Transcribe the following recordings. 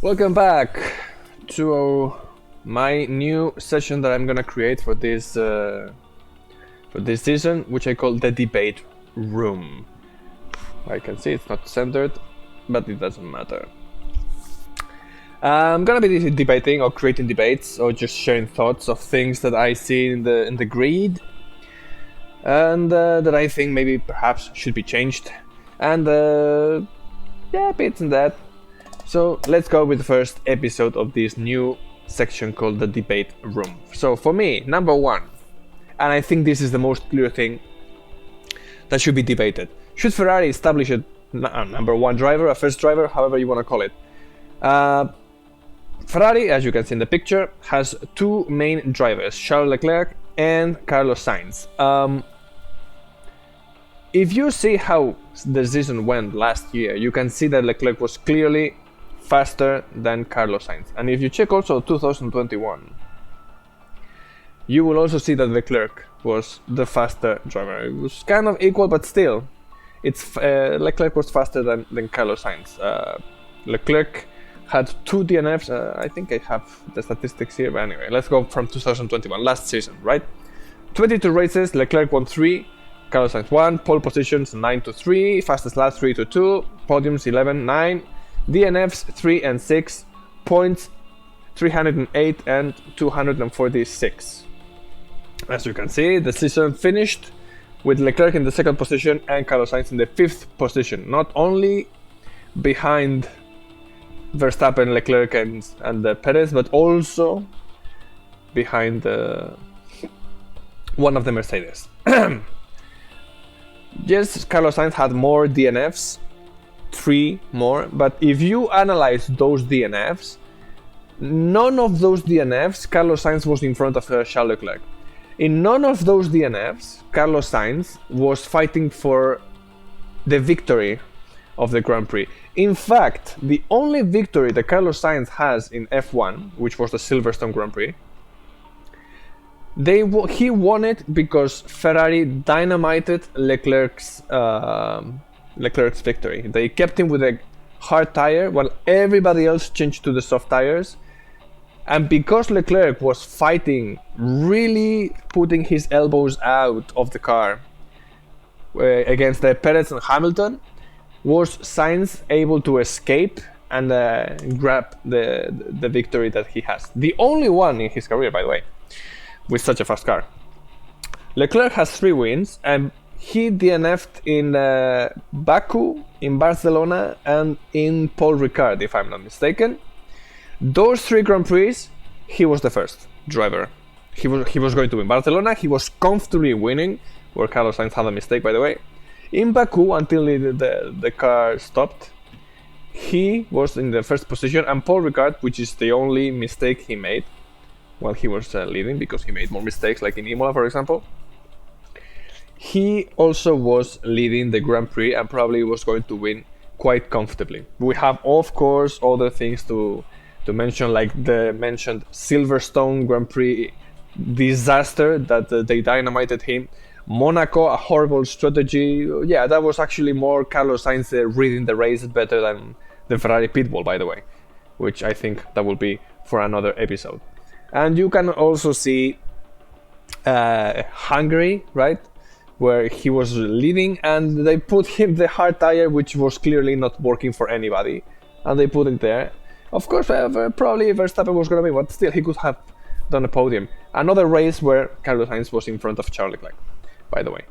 Welcome back to my new session that I'm gonna create for this season, which I call the debate room. I can see it's not centered, but it doesn't matter. I'm gonna be debating or creating debates or just sharing thoughts of things that I see in the grid and that I think maybe perhaps should be changed, and bits and that. So let's go with the first episode of this new section called the debate room. So for me, number one, and I think this is the most clear thing that should be debated. Should Ferrari establish a number one driver, a first driver, however you want to call it? Ferrari, as you can see in the picture, has two main drivers, Charles Leclerc and Carlos Sainz. If you see how the season went last year, you can see that Leclerc was clearly faster than Carlos Sainz. And if you check also 2021, you will also see that Leclerc was the faster driver. It was kind of equal, but still, Leclerc was faster than Carlos Sainz. Leclerc had two DNFs. I think I have the statistics here, but anyway, let's go from 2021, last season, right? 22 races, Leclerc won 3, Carlos Sainz 1, pole positions 9-3, fastest lap 3-2, podiums 11-9, DNFs 3 and 6, points 308 and 246. As you can see, the season finished with Leclerc in the second position and Carlos Sainz in the 5th position, not only behind Verstappen, Leclerc and Perez, but also behind one of the Mercedes. Yes, Carlos Sainz had more DNFs, 3 more, but if you analyze those DNFs, none of those DNFs Carlos Sainz was in front of Charles Leclerc. In none of those DNFs, Carlos Sainz was fighting for the victory of the Grand Prix. In fact, the only victory that Carlos Sainz has in F1, which was the Silverstone Grand Prix, he won it because Ferrari dynamited Leclerc's victory. They kept him with a hard tire while everybody else changed to the soft tires. And because Leclerc was fighting, really putting his elbows out of the car against the Perez and Hamilton, was Sainz able to escape and grab the victory that he has. The only one in his career, by the way, with such a fast car. Leclerc has 3 wins, and he DNF'd in Baku, in Barcelona, and in Paul Ricard, if I'm not mistaken. Those 3 Grand Prix, he was the first driver. He was going to win. Barcelona, he was comfortably winning, where Carlos Sainz had a mistake, by the way. In Baku, until the car stopped, he was in the first position, and Paul Ricard, which is the only mistake he made while he was leading, because he made more mistakes, like in Imola, for example, he also was leading the Grand Prix and probably was going to win quite comfortably. We have, of course, other things to mention, like the mentioned Silverstone Grand Prix disaster that they dynamited him. Monaco, a horrible strategy. Yeah, that was actually more Carlos Sainz reading the race better than the Ferrari pitbull, by the way, which I think that will be for another episode. And you can also see Hungary, right, where he was leading, and they put him the hard tire, which was clearly not working for anybody, and they put it there. Of course, probably Verstappen was going to be, but still, he could have done a podium. Another race where Carlos Sainz was in front of Charles Leclerc, by the way.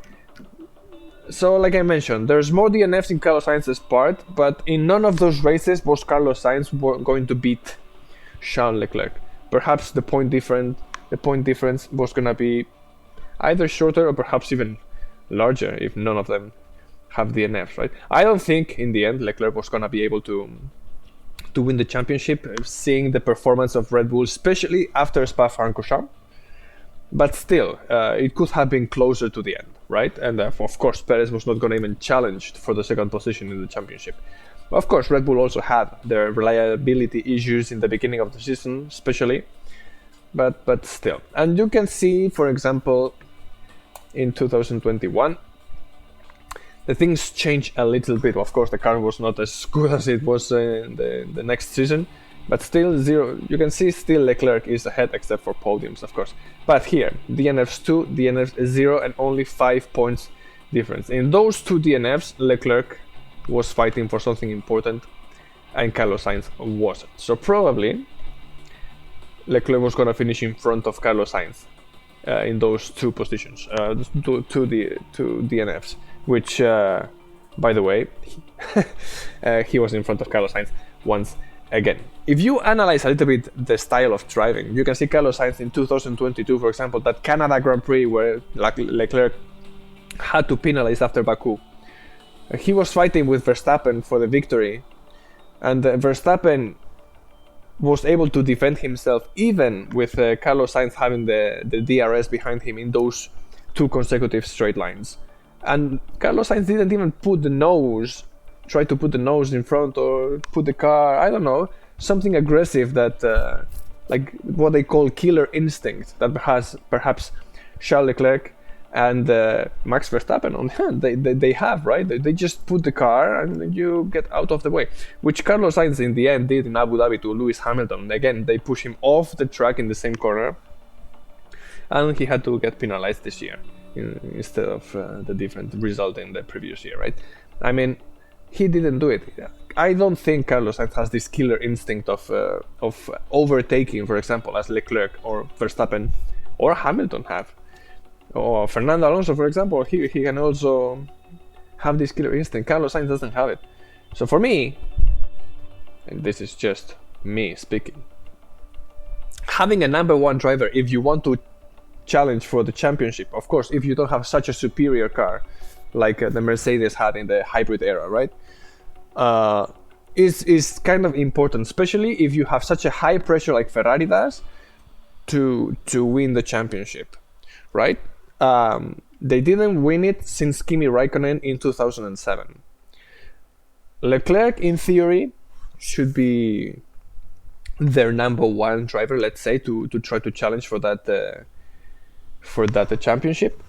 So, like I mentioned, there's more DNFs in Carlos Sainz's part, but in none of those races was Carlos Sainz going to beat Charles Leclerc. Perhaps the point difference was going to be either shorter or perhaps even larger if none of them have DNFs, right? I don't think in the end Leclerc was going to be able to win the championship, seeing the performance of Red Bull, especially after Spa-Francorchamps. But still, it could have been closer to the end, right? And of course, Perez was not going to even challenge for the second position in the championship. Of course, Red Bull also had their reliability issues in the beginning of the season, especially. But still. And you can see, for example, in 2021, the things changed a little bit. Of course, the car was not as good as it was in the next season. But still zero. You can see still Leclerc is ahead, except for podiums, of course. But here, DNFs 2, DNFs 0, and only 5 points difference. In those 2 DNFs, Leclerc was fighting for something important, and Carlos Sainz wasn't. So probably Leclerc was gonna finish in front of Carlos Sainz in those 2 positions, two DNFs, which, by the way, he was in front of Carlos Sainz once again. If you analyze a little bit the style of driving, you can see Carlos Sainz in 2022, for example, that Canada Grand Prix where Leclerc had to penalize after Baku. He was fighting with Verstappen for the victory, and Verstappen was able to defend himself even with Carlos Sainz having the DRS behind him in those 2 consecutive straight lines. And Carlos Sainz didn't even try to put the nose in front or put the car, I don't know, something aggressive that, like what they call killer instinct, that perhaps Charles Leclerc and Max Verstappen on hand, they have, right? They just put the car and you get out of the way, which Carlos Sainz in the end did in Abu Dhabi to Lewis Hamilton. Again, they push him off the track in the same corner, and he had to get penalized this year instead of the different result in the previous year, right? I mean, he didn't do it. I don't think Carlos Sainz has this killer instinct of overtaking, for example, as Leclerc or Verstappen or Hamilton have. Or Fernando Alonso, for example, he can also have this killer instinct. Carlos Sainz doesn't have it. So for me, and this is just me speaking, having a number 1 driver, if you want to challenge for the championship, of course, if you don't have such a superior car like the Mercedes had in the hybrid era, right? Is kind of important, especially if you have such a high pressure like Ferrari does to win the championship, right? They didn't win it since Kimi Raikkonen in 2007. Leclerc, in theory, should be their number 1 driver, let's say, to try to challenge for that championship.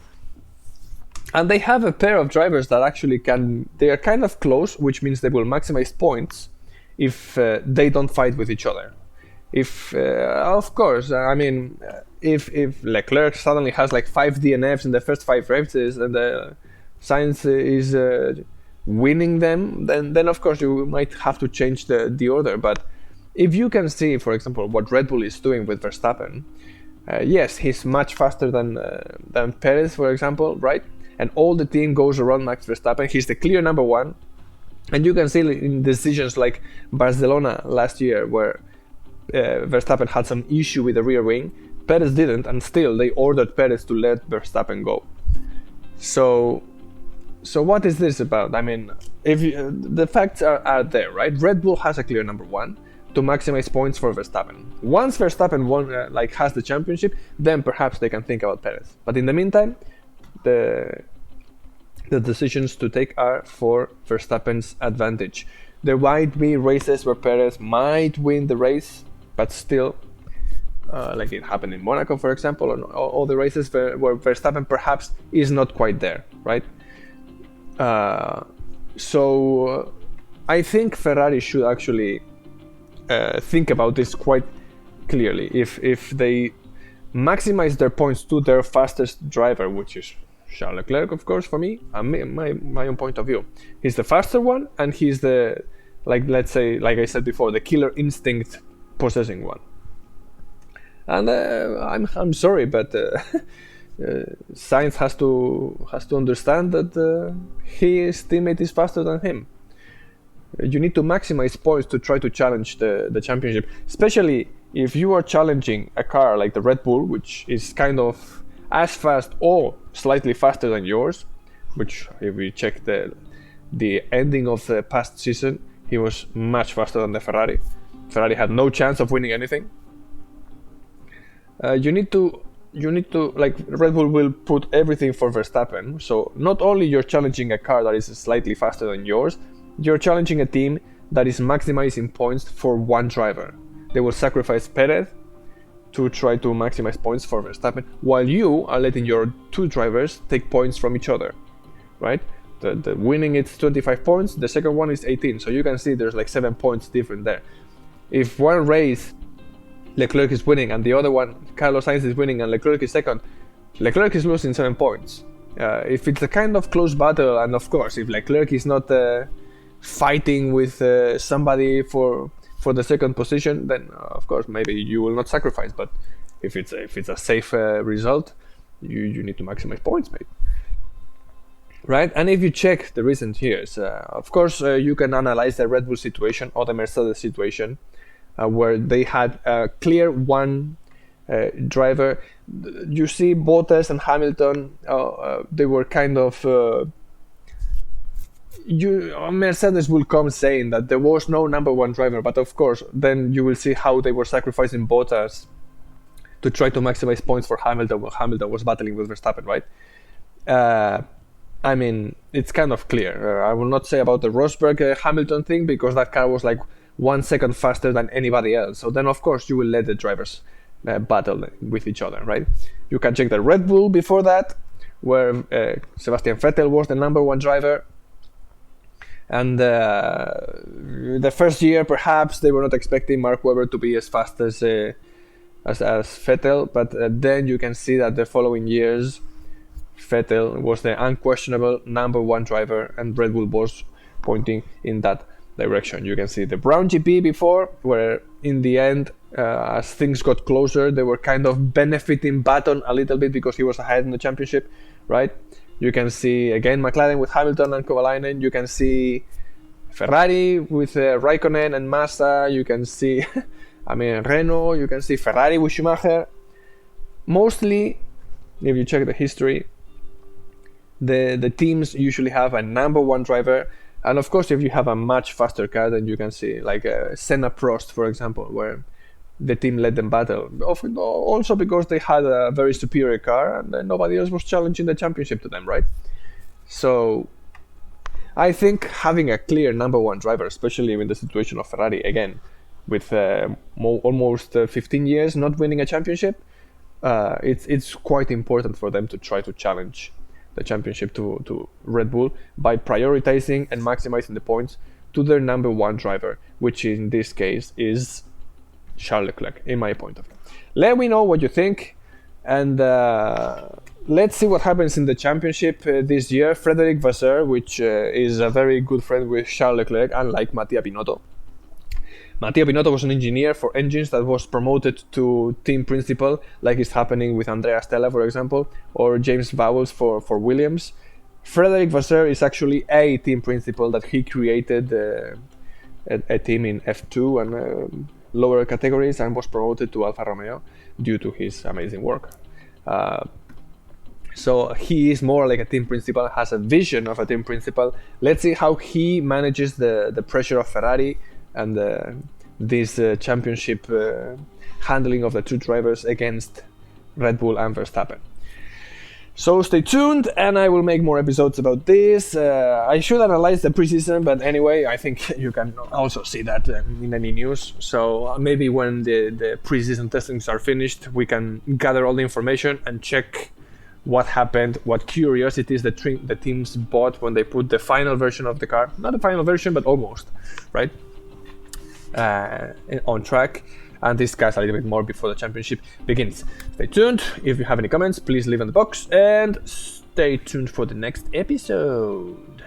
And they have a pair of drivers that actually they are kind of close, which means they will maximize points if they don't fight with each other. If, of course, I mean, if Leclerc suddenly has like 5 DNFs in the first 5 races and Sainz is winning them, then of course you might have to change the order. But if you can see, for example, what Red Bull is doing with Verstappen, yes, he's much faster than Perez, for example, right? And all the team goes around Max Verstappen. He's the clear number 1. And you can see in decisions like Barcelona last year, where Verstappen had some issue with the rear wing, Perez didn't, and still they ordered Perez to let Verstappen go. So what is this about? I mean, if the facts are there, right? Red Bull has a clear number 1 to maximize points for Verstappen. Once Verstappen has the championship, then perhaps they can think about Perez. But in the meantime, the decisions to take are for Verstappen's advantage. There might be races where Perez might win the race, but still, like it happened in Monaco, for example, and all the races where Verstappen perhaps is not quite there, right? So I think Ferrari should actually think about this quite clearly. If they maximize their points to their fastest driver, which is Charles Leclerc, of course, for me, my own point of view. He's the faster one, and he's the, let's say, like I said before, the killer instinct possessing one. And I'm sorry, but Sainz has to understand that his teammate is faster than him. You need to maximize points to try to challenge the championship, especially if you are challenging a car like the Red Bull, which is kind of as fast or slightly faster than yours, which if we check the ending of the past season, he was much faster than the Ferrari. Ferrari had no chance of winning anything. You need to like, Red Bull will put everything for Verstappen. So not only you're challenging a car that is slightly faster than yours, you're challenging a team that is maximizing points for one driver. They will sacrifice Perez to try to maximize points for Verstappen, while you are letting your two drivers take points from each other, right? The winning it's 25 points, the second one is 18, so you can see there's like 7 points different there. if one race Leclerc is winning and the other one Carlos Sainz is winning and Leclerc is second, Leclerc is losing 7 points. If it's a kind of close battle, and of course if Leclerc is not fighting with somebody for the second position, then of course maybe you will not sacrifice. But if it's a safe result, you need to maximize points, mate. Right? And if you check the recent years, of course you can analyze the Red Bull situation or the Mercedes situation, where they had a clear one driver. You see Bottas and Hamilton, they were kind of Mercedes will come saying that there was no number one driver, but of course then you will see how they were sacrificing Bottas to try to maximize points for Hamilton when Hamilton was battling with Verstappen, right? I mean, it's kind of clear. I will not say about the Rosberg Hamilton thing, because that car was like 1 second faster than anybody else. So then of course you will let the drivers battle with each other, right? You can check the Red Bull before that, where Sebastian Vettel was the number one driver. And the first year, perhaps they were not expecting Mark Webber to be as fast as Vettel, but then you can see that the following years, Vettel was the unquestionable number one driver, and Red Bull was pointing in that direction. You can see the Brown GP before, where in the end, as things got closer, they were kind of benefiting Button a little bit because he was ahead in the championship, right? You can see again McLaren with Hamilton and Kovalainen. You can see Ferrari with Raikkonen and Massa. You can see, Renault. You can see Ferrari with Schumacher. Mostly, if you check the history, the teams usually have a number one driver. And of course, if you have a much faster car, then you can see like Senna Prost, for example, where the team let them battle. Also because they had a very superior car and nobody else was challenging the championship to them, right? So I think having a clear number one driver, especially in the situation of Ferrari, again, with almost 15 years not winning a championship, it's quite important for them to try to challenge the championship to Red Bull by prioritizing and maximizing the points to their number one driver, which in this case is Charles Leclerc, in my point of view. Let me know what you think, and let's see what happens in the championship this year. Frederic Vasseur, which is a very good friend with Charles Leclerc, unlike Mattia Binotto. Mattia Binotto was an engineer for engines that was promoted to team principal, like is happening with Andrea Stella, for example, or James Vowles for Williams. Frederic Vasseur is actually a team principal that he created a team in F2 and lower categories, and was promoted to Alfa Romeo due to his amazing work. So he is more like a team principal, has a vision of a team principal. Let's see how he manages the pressure of Ferrari and this championship handling of the two drivers against Red Bull and Verstappen. So stay tuned, and I will make more episodes about this. I should analyze the preseason, but anyway, I think you can also see that in any news. So maybe when the preseason testings are finished, we can gather all the information and check what happened, what curiosities the teams bought when they put the final version of the car. Not the final version, but almost, right? On track, and discuss a little bit more before the championship begins. Stay tuned. If you have any comments, please leave in the box, and stay tuned for the next episode.